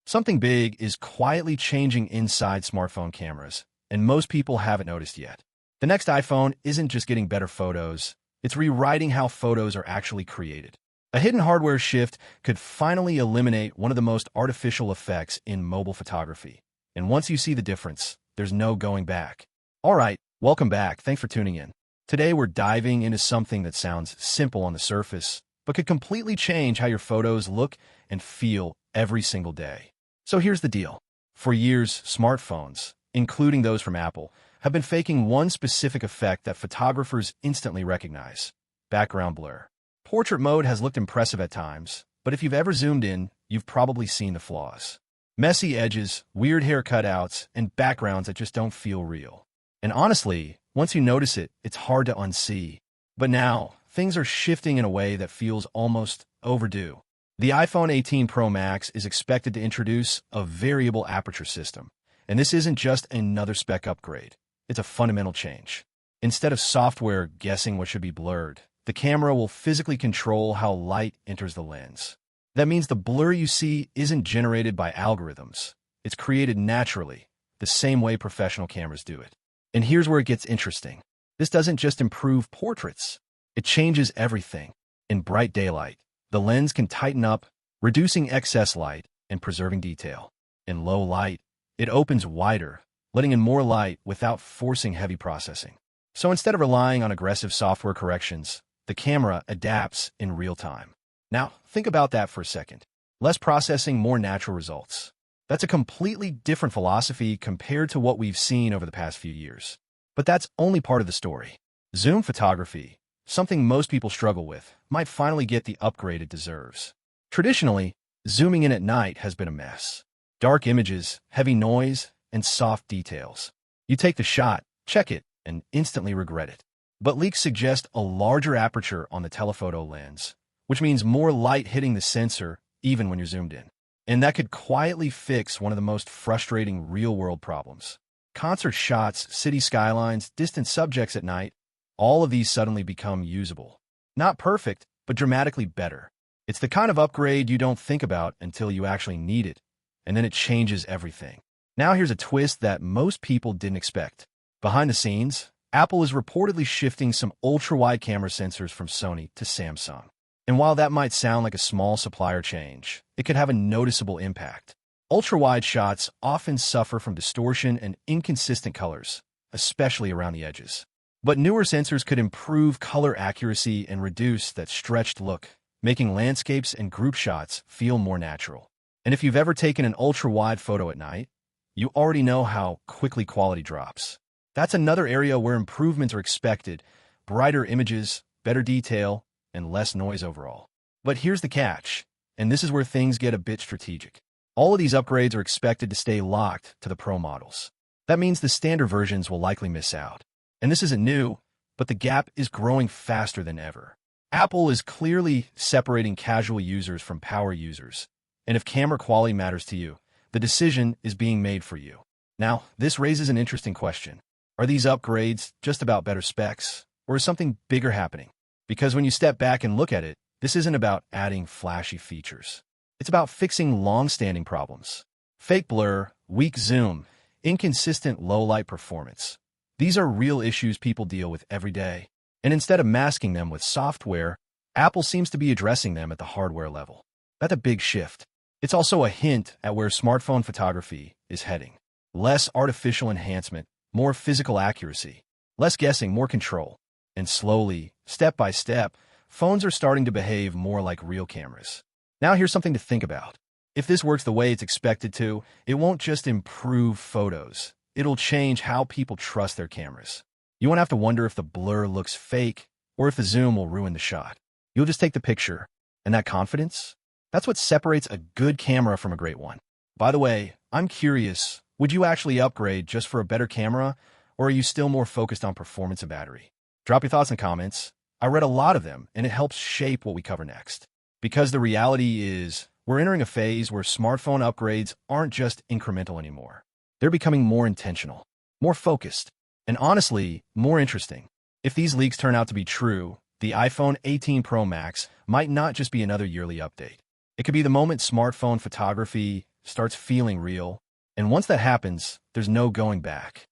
Something big is quietly changing inside smartphone cameras, and most people haven't noticed yet. The next iPhone isn't just getting better photos, it's rewriting how photos are actually created. A hidden hardware shift could finally eliminate one of the most artificial effects in mobile photography. And once you see the difference, there's no going back. Alright, welcome back. Thanks for tuning in. Today we're diving into something that sounds simple on the surface, but could completely change how your photos look and feel every single day. So here's the deal. For years, smartphones, including those from Apple, have been faking one specific effect that photographers instantly recognize: background blur. Portrait mode has looked impressive at times, but if you've ever zoomed in, you've probably seen the flaws. Messy edges, weird hair cutouts, and backgrounds that just don't feel real. And honestly, once you notice it, it's hard to unsee. But now, things are shifting in a way that feels almost overdue. The iPhone 18 Pro Max is expected to introduce a variable aperture system. And this isn't just another spec upgrade. It's a fundamental change. Instead of software guessing what should be blurred, the camera will physically control how light enters the lens. That means the blur you see isn't generated by algorithms. It's created naturally, the same way professional cameras do it. And here's where it gets interesting. This doesn't just improve portraits. It changes everything. In bright daylight, the lens can tighten up, reducing excess light and preserving detail. In low light, it opens wider, letting in more light without forcing heavy processing. So instead of relying on aggressive software corrections, the camera adapts in real time. Now, think about that for a second. Less processing, more natural results. That's a completely different philosophy compared to what we've seen over the past few years. But that's only part of the story. Zoom photography, something most people struggle with, might finally get the upgrade it deserves. Traditionally, zooming in at night has been a mess. Dark images, heavy noise, and soft details. You take the shot, check it, and instantly regret it. But leaks suggest a larger aperture on the telephoto lens, which means more light hitting the sensor even when you're zoomed in. And that could quietly fix one of the most frustrating real-world problems. Concert shots, city skylines, distant subjects at night, all of these suddenly become usable. Not perfect, but dramatically better. It's the kind of upgrade you don't think about until you actually need it, and then it changes everything. Now here's a twist that most people didn't expect. Behind the scenes, Apple is reportedly shifting some ultra-wide camera sensors from Sony to Samsung. And while that might sound like a small supplier change, it could have a noticeable impact. Ultra-wide shots often suffer from distortion and inconsistent colors, especially around the edges. But newer sensors could improve color accuracy and reduce that stretched look, making landscapes and group shots feel more natural. And if you've ever taken an ultra-wide photo at night, you already know how quickly quality drops. That's another area where improvements are expected: brighter images, better detail, and less noise overall. But here's the catch, and this is where things get a bit strategic. All of these upgrades are expected to stay locked to the Pro models. That means the standard versions will likely miss out. And this isn't new, but the gap is growing faster than ever. Apple is clearly separating casual users from power users. And if camera quality matters to you, the decision is being made for you. Now, this raises an interesting question. Are these upgrades just about better specs, or is something bigger happening? Because when you step back and look at it, this isn't about adding flashy features. It's about fixing long-standing problems. Fake blur, weak zoom, inconsistent low-light performance. These are real issues people deal with every day. And instead of masking them with software, Apple seems to be addressing them at the hardware level. That's a big shift. It's also a hint at where smartphone photography is heading. Less artificial enhancement, more physical accuracy. Less guessing, more control. And slowly, step by step, phones are starting to behave more like real cameras. Now here's something to think about. If this works the way it's expected to, it won't just improve photos. It'll change how people trust their cameras. You won't have to wonder if the blur looks fake or if the zoom will ruin the shot. You'll just take the picture, and that confidence? That's what separates a good camera from a great one. By the way, I'm curious, would you actually upgrade just for a better camera, or are you still more focused on performance and battery? Drop your thoughts in the comments. I read a lot of them, and it helps shape what we cover next. Because the reality is, we're entering a phase where smartphone upgrades aren't just incremental anymore. They're becoming more intentional, more focused, and honestly, more interesting. If these leaks turn out to be true, the iPhone 18 Pro Max might not just be another yearly update. It could be the moment smartphone photography starts feeling real. And once that happens, there's no going back.